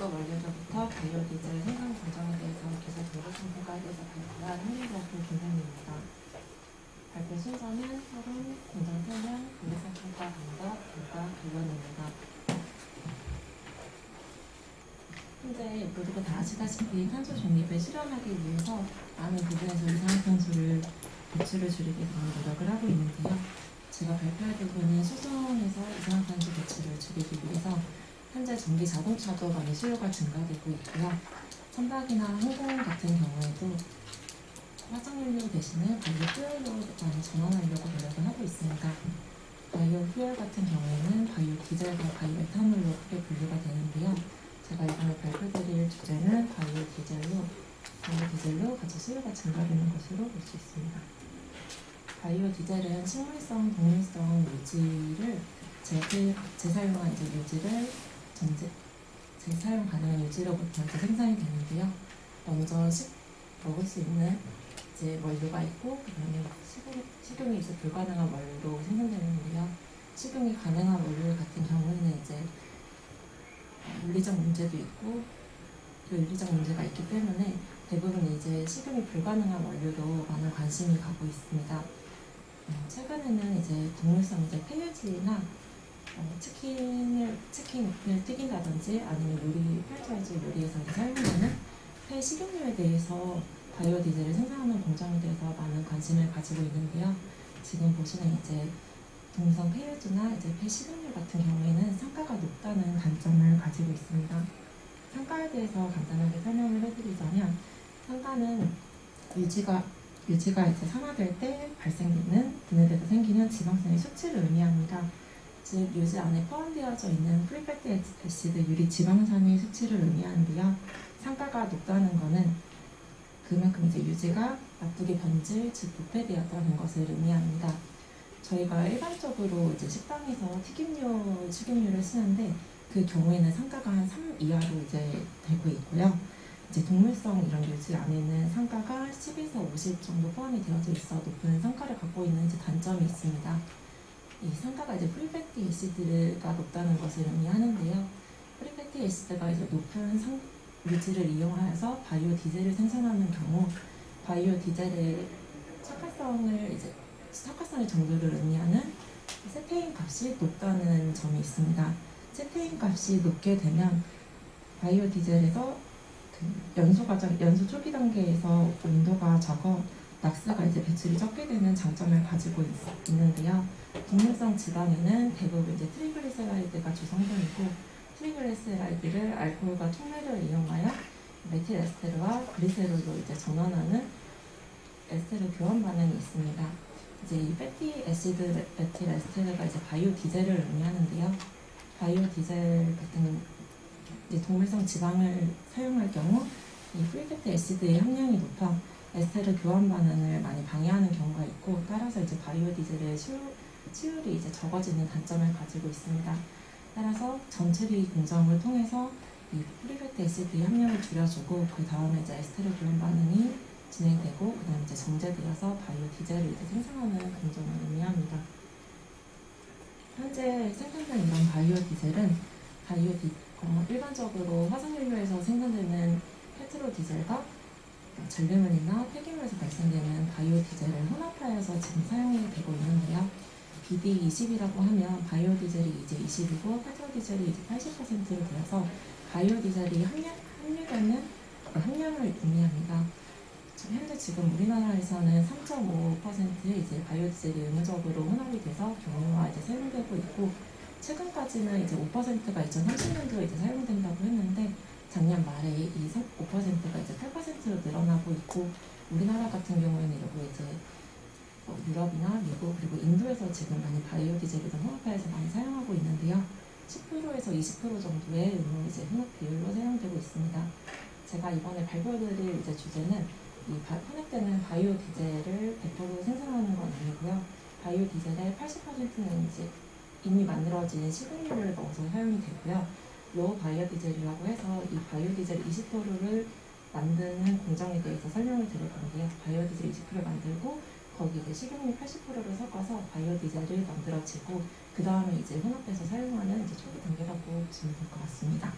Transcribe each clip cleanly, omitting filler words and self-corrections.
원료로부터 바이오 디젤 생산 과정에 대해서 기술 정보성 평가에 대해서 발표한 한일대학교 김상민입니다. 발표 순서는 서론, 공정 설명, 분리성 평가 방법, 결과, 결론입니다. 현재 모두가 다 아시다시피 탄소 중립을 실현하기 위해서 많은 부분에서 이산화탄소를 배출을 줄이기 위한 노력을 하고 있는데요. 제가 발표할 부분은 수송에서 이산화탄소 배출을 줄이기 위해서 현재 전기 자동차도 많이 수요가 증가되고 있고요. 선박이나 항공 같은 경우에도 화석연료 대신에 바이오 퓨얼로 많이 전환하려고 노력을 하고 있습니다. 바이오 퓨얼 같은 경우에는 바이오 디젤과 바이오 에탄올로 크게 분류가 되는데요. 제가 이번에 발표드릴 주제는 바이오 디젤로 같이 수요가 증가되는 것으로 볼 수 있습니다. 바이오 디젤은 식물성, 동물성 유지를 재사용한 유지를 재사용 가능한 유지로부터 생산이 되는데요. 먼저 먹을 수 있는 원료가 있고, 그다음에 식용이 불가능한 원료로 생산되는데요. 식용이 가능한 원료 같은 경우는 물리적 문제도 있고, 그 윤리적 문제가 있기 때문에 대부분 식용이 불가능한 원료로 많은 관심이 가고 있습니다. 최근에는 동물성 폐유지나 치킨을 튀긴다든지 아니면 프랜차이즈 요리에서 사용하는 폐 식용유에 대해서 바이오 디젤을 생산하는 공장에 대해서 많은 관심을 가지고 있는데요. 지금 보시는 동물성 폐유지나 폐 식용유 같은 경우에는 상가가 높다는 단점을 가지고 있습니다. 상가에 대해서 간단하게 설명을 해드리자면, 상가는 유지가 산화될 때 발생되는 분해돼서 생기는 지방성의 수치를 의미합니다. 즉 유지 안에 포함되어져 있는 프리패티 애시드 유리 지방산의 수치를 의미하는데요. 상가가 높다는 것은 그만큼 유지가 나쁘게 변질, 즉 부패되었다는 것을 의미합니다. 저희가 일반적으로 식당에서 식용유를 쓰는데 그 경우에는 상가가 한 3 이하로 되고 있고요. 동물성 이런 유지 안에는 상가가 10에서 50 정도 포함이 되어져 있어 높은 상가를 갖고 있는 단점이 있습니다. 이 상가가 프리패티 애시드가 높다는 것을 의미하는데요. 프리패티 애시드가 높은 유지를 이용하여서 바이오 디젤을 생산하는 경우, 바이오 디젤의 착화성의 정도를 의미하는 세테인 값이 높다는 점이 있습니다. 세테인 값이 높게 되면 바이오 디젤에서 연소 초기 단계에서 온도가 적어 낙스가 배출이 적게 되는 장점을 가지고 있는데요. 동물성 지방에는 대부분 트리글리세라이드가 주성분이고, 트리글리세라이드를 알코올과 촉매를 이용하여 메틸 에스테르와 글리세롤로 전환하는 에스테르 교환 반응이 있습니다. 이 패티 애시드 메틸 에스테르가 바이오 디젤을 의미하는데요. 바이오 디젤 같은 동물성 지방을 사용할 경우 이 프리패티 애시드의 함량이 높아 에스테르 교환 반응을 많이 방해하는 경우가 있고, 따라서 바이오 디젤의 수율이 적어지는 단점을 가지고 있습니다. 따라서 전처리 공정을 통해서 이 프리패티 애시드의 함량을 줄여주고, 그 다음에 에스테르 교환 반응이 진행되고, 그 다음에 정제되어서 바이오 디젤을 생산하는 공정을 의미합니다. 현재 생산된 이런 바이오 디젤은 일반적으로 화석연료에서 생산되는 페트로 디젤과 전류물이나 폐기물에서 발생되는 바이오 디젤을 혼합하여서 지금 사용이 되고 있는데요. BD20이라고 하면 바이오 디젤이 20이고 페트로 디젤이 80%로 되어서 바이오 디젤이 함유되는 함량을 의미합니다. 현재 지금 우리나라에서는 3.5%의 바이오 디젤이 의무적으로 혼합이 돼서 경유와 사용되고 있고, 최근까지는 5%가 2030년도에 사용된다고 했는데, 작년 말에 이 5%가 8%로 늘어나고 있고, 우리나라 같은 경우에는 유럽이나 미국 그리고 인도에서 지금 많이 바이오 디젤을 혼합하여서 많이 사용하고 있는데요. 10%에서 20% 정도의 의무 혼합 비율로 사용되고 있습니다. 제가 이번에 발표드릴 주제는 이 혼합되는 바이오 디젤을 100% 생산하는 건 아니고요. 바이오 디젤의 80%는 이미 만들어진 식용유를 넣어서 사용이 되고요. 로우 바이오 디젤이라고 해서 이 바이오 디젤 20%를 만드는 공정에 대해서 설명을 드릴 건데요. 바이오 디젤 20% 만들고 거기에 식용유 80%를 섞어서 바이오 디젤을 만들어지고, 그 다음에 혼합해서 사용하는 초기 단계라고 보시면 될 것 같습니다.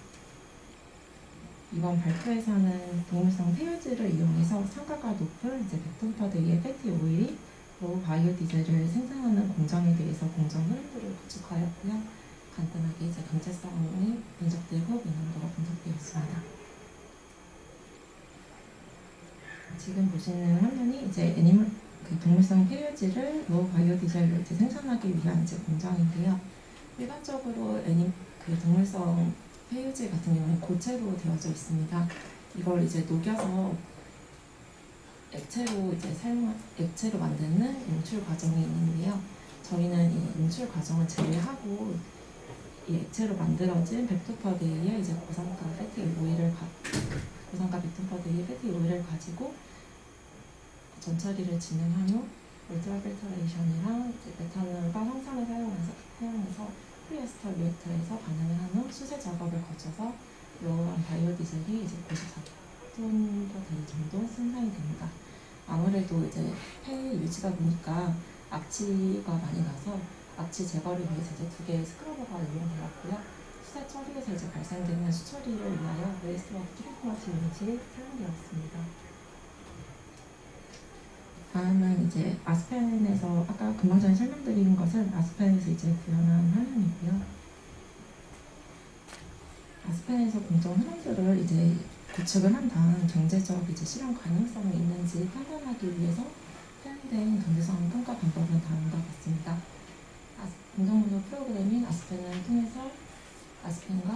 이번 발표에서는 동물성 폐유지를 이용해서 상가가 높은 이제 100톤/데이의 패티 오일이 로우 바이오 디젤을 생산하는 공정에 대해서 공정 흐름들을 구축하였고요. 간단하게 이제 경제성이 분석되고 민감도가 분석되었습니다. 지금 보시는 화면이 이제 동물성 폐유지를 로우 바이오 디젤로 이제 생산하기 위한 이제 공정인데요. 일반적으로 동물성 폐유질 같은 경우는 고체로 되어져 있습니다. 이걸 이제 녹여서 액체로 만드는 인출 과정이 있는데요. 저희는 이 인출 과정을 제외하고 이 액체로 만들어진 100톤/데이의 이제 고산가 100톤/데이의 패티 오일을 가지고 전처리를 진행한 후 울트라 필터레이션이랑 메탄올과 황산을 사용해서 프리에스터 리액터에서 반응을 한 후 수세 작업을 거쳐서 로우한 바이오 디젤이 이제 94톤/데이 정도 생산이 됩니다. 아무래도 이제 폐 유지다 보니까 악취가 많이 나서 악취 제거를 위해서 이제 2개의 스크러버가 이용되었고요. 수세 처리에서 이제 발생되는 수처리를 위하여 웨이스트워터 트리트먼트 유닛이 사용되었습니다. 다음은 이제 아스펜에서 아까 금방 전에 설명드린 것은 아스펜에서 이제 구현한 화면이고요. 아스펜에서 공정 흐름들을 이제 구축을 한 다음 경제적 이제 실현 가능성이 있는지 판단하기 위해서 사용된 경제성 평가 방법은 다음과 같습니다. 공정문서 프로그램인 아스펜과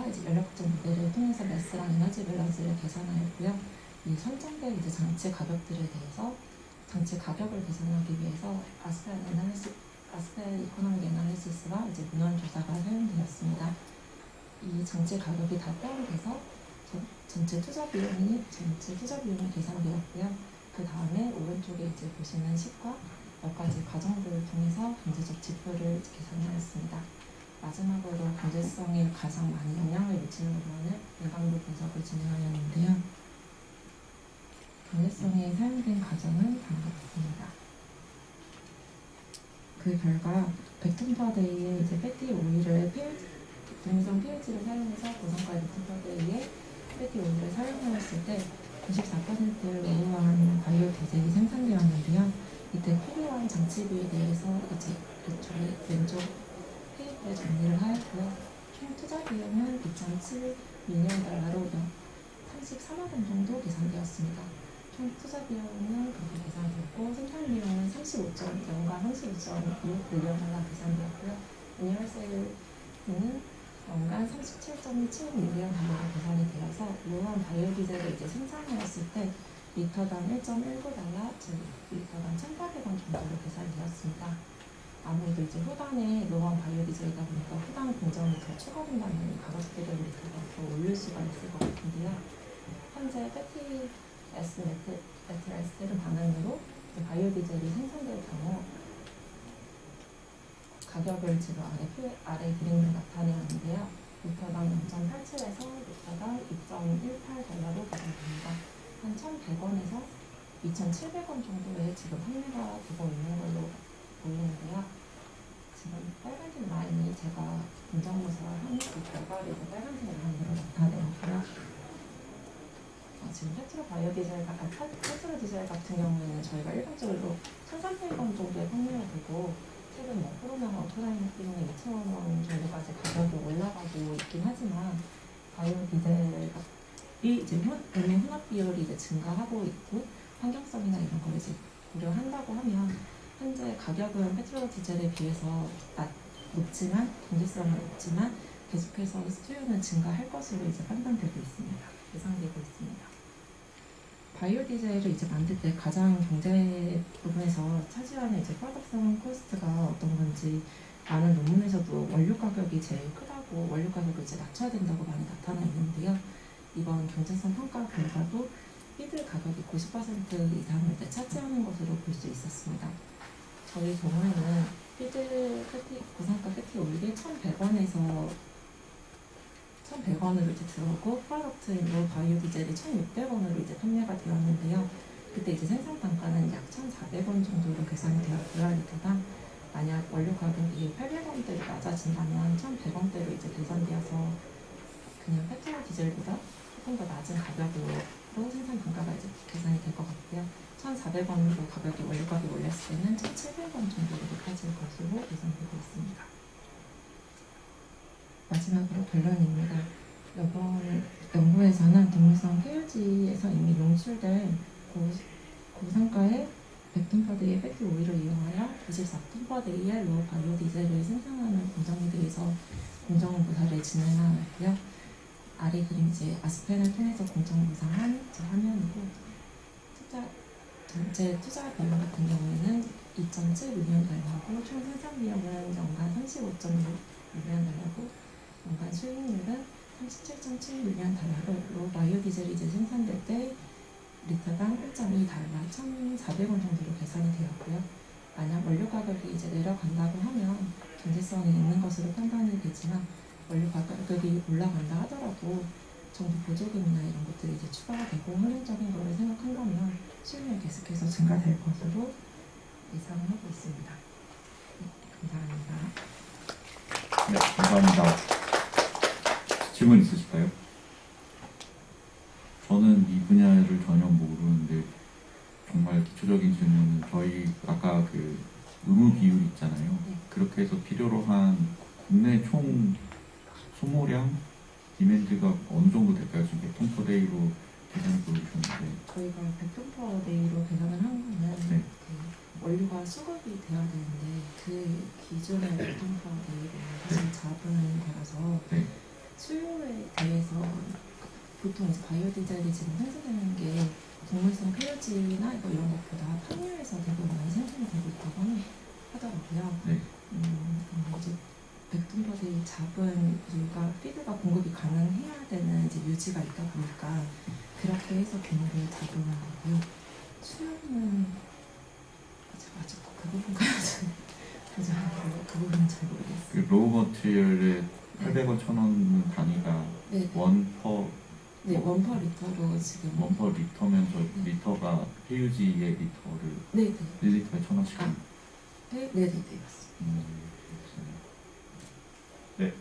이제 연력 확정 모델을 통해서 매스랑 에너지 밸런스를 계산하였고요. 이 선정된 이제 장치 가격들에 대해서 장치 가격을 계산하기 위해서 아스펜 이코노믹 애널리시스와 이제 문헌 조사가 사용되었습니다. 이 장치 가격이 다 포함돼서 전체 투자 비용이 계산되었고요. 그 다음에 오른쪽에 이제 보시는 식과 몇 가지 과정들을 통해서 경제적 지표를 계산하였습니다. 마지막으로 경제성에 가장 많이 영향을 미치는 부분을 민감도 분석을 진행하였는데요. 경제성에 사용된 가정은 다음과 같습니다. 그 결과 100톤/데이의 이제 패티 오일을 동물성 폐유지를 사용해서 고산가 100톤/데이의 패티 오일을 사용하였을 때 94%를 로우한 바이오 디젤이 생산되었는데요. 이때 필요한 장치비에 대해서 이제 이쪽에 왼쪽 페이지에 정리를 하였고요. 총 투자 비용은 2.7밀리언 달러로 34만 원 정도 계산되었습니다. 총 투자 비용은 그렇게 계산되었고 생산 비용은 연간 35.6밀리언 달러 계산되었고요. 애니멀 세일은 연간 37.7밀리언 달러가 계산이 되어서 로우한 바이오 디젤을 이제 생산하였을 때 리터당 1.19달러, 즉 리터당 1,800원 정도로 계산되었습니다. 아무래도 이제 후단에 로우한 바이오 디젤이다 보니까 후단 공정이 더 추가된다면 가격대를 리터가 더 올릴 수가 있을 것 같은데요. 현재 패티 메틸에스테르 반응으로 바이오 디젤이 생산될 경우 가격을 지금 아래 그림으로 나타내었는데요. 리터당 0.87에서 리터당 2.18달러로 계산됩니다. 한 1,100원에서 2,700원 정도에 지금 판매가 되고 있는 걸로 보이는데요. 지금 빨간색 라인이 제가 공정조사를 한 그 결과를 빨간색 라인으로 나타내었고요. 지금 페트로 디젤 같은 경우에는 저희가 일반적으로 1,300원 정도에 판매가 되고 최근 코로나가 오토라인 때문에 2,000원 정도까지 가격이 올라가고 있긴 하지만 바이오 디젤이 이제 혼합 비율이 이제 증가하고 있고 환경성이나 이런 걸 이제 고려한다고 하면 현재 가격은 페트롤 디젤에 비해서 높지만 경제성은 높지만 계속해서 수요는 증가할 것으로 이제 판단되고 있습니다. 예상되고 있습니다. 바이오 디젤을 이제 만들 때 가장 경제 부분에서 차지하는 이제 프로덕션 코스트가 어떤 건지 많은 논문에서도 원료 가격이 제일 크다고 원료 가격을 이제 낮춰야 된다고 많이 나타나 있는데요. 이번 경제성 평가 결과도 피드 가격이 90% 이상을 차지하는 것으로 볼 수 있었습니다. 저희 경우에는 고산가 패티 오일이 1,100원으로 이제 들어오고 프로덕트인 로우 바이오 디젤이 1,600원으로 이제 판매가 되었는데요. 그때 이제 생산 단가는 약 1,400원 정도로 계산이 되었고요. 리터당 만약 원료 가격이 800원대로 낮아진다면 1,100원대로 이제 계산되어서 그냥 페트롤 디젤보다 조금 더 낮은 가격으로 생산 단가가 이제 계산이 될 것 같고요. 1,400원으로 가격이 원료값이 올렸을 때는 1,700원 정도로 높아질 것으로 예상되고 있습니다. 마지막으로 결론입니다. 이번 연구에서는 동물성 폐유지에서 이미 농출된 고상가의 100톤/데이의 패티 오일을 이용하여 24톤/데이의 로우 바이오 디젤을 생산하는 공장에 대해서 공정조사를 진행하였고요. 아래 그림 이제 아스펜을 통해서 공정조사한 제 화면이고, 전체 투자 비용 같은 경우에는 2.7밀리언 달러고, 총 생산 비용은 연간 35.6밀리언 달러고, 연간 수익률은 37.7밀리언 달러로 로우 바이오 디젤이 이제 생산될 때 리터당 1.2달러, 1,400원 정도로 계산이 되었고요. 만약 원료 가격이 이제 내려간다고 하면 경제성이 있는 것으로 판단이 되지만, 원료 가격이 올라간다 하더라도 정부 보조금이나 이런 것들이 이제 추가가 되고 환경적인 거를 생각한다면 수익률이 계속해서 증가될 것으로 예상을 하고 있습니다. 네, 감사합니다. 네, 감사합니다. 질문 있으실까요? 저는 이 분야를 전혀 모르는데 정말 기초적인 질문은 저희 아까 그 의무 비율 있잖아요. 네. 그렇게 해서 필요로 한 국내 총 소모량 디맨드가 어느 정도 될까요? 지금 100톤/데이로 계산을 보여주셨는데 저희가 100톤/데이로 계산을 한 거는 네. 그 원료가 수급이 되어야 되는데 그 기존의 100톤/데이로 사실 잡은 거라서 네. 수요에 대해서 보통 이제 바이오디젤이 지금 생산되는 게 동물성 폐유지나 이런 것보다 판유에서 되게 많이 생산이 되고 있다고 하더라고요. 네. 이제 100톤/데이 잡은 이유가 피드가 공급이 가능해야 되는 이제 유지가 있다 보니까 그렇게 해서 규모를 잡은 거고요. 수요는 제가 아직 그 부분까지 그 부분은 잘 모르겠어요. 그 로우 머티리얼의 800원, 1000원 단위가 네. 원 원퍼 리터로 지금. 퍼 리터면 저 리터가 폐유지의 리터를 네네. 1리터에 1000원씩. 네네네, 맞습니다. 네.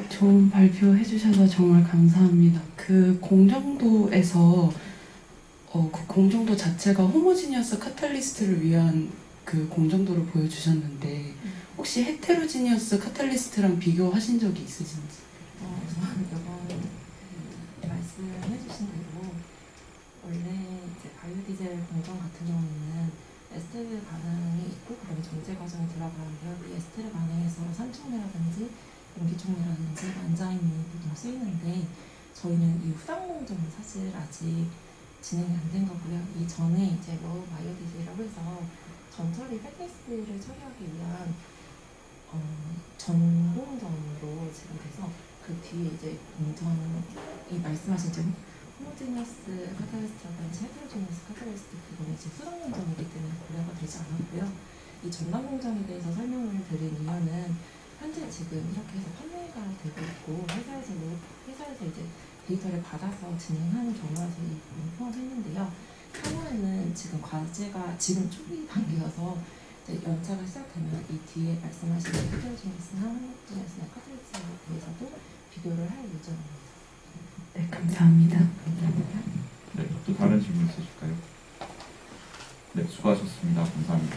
좋은 발표 해주셔서 정말 감사합니다. 그 공정도에서 그 공정도 자체가 호모지니어스 카탈리스트를 위한 그 공정도를 보여주셨는데 혹시 헤테로지니어스 카탈리스트랑 비교하신 적이 있으신지? 저는 이번 말씀해주신 대로 원래 이제 바이오디젤 공정 같은 경우에는 에스테르 반응이 있고 그다음에 정제 과정이 들어가는데요. 이 에스테르 반응에서 산총이라든지 용기총이라든지 안자임이 보통 쓰이는데 저희는 이 후당 공정은 사실 아직 진행이 안 된 거고요. 이 전에 이제 로우 바이오디젤이라고 해서 전처리 팩테스트를 처리하기 위한 전공정으로 지금 돼서 그 뒤에 이제 공정이 말씀하신 좀 호모지니어스 카탈리스트라든지 헤테로지니어스 카탈리스트 그거는 이제 수동 공정이기 때문에 고려가 되지 않았고요. 이 전담 공정에 대해서 설명을 드린 이유는 현재 지금 이렇게 해서 판매가 되고 있고 회사에서 이제 데이터를 받아서 진행하는 경우라서 이 부분을 포함했는데요. 향후에는 지금 과제가 지금 초기 단계여서 이제 연차가 시작되면 이 뒤에 말씀하신 헤테로지니어스나 호모지니어스나 카탈리스트에 대해서도 비교를 할 예정입니다. 네, 감사합니다. 감사합니다. 네, 또 다른 질문 있으실까요? 네, 수고하셨습니다. 감사합니다.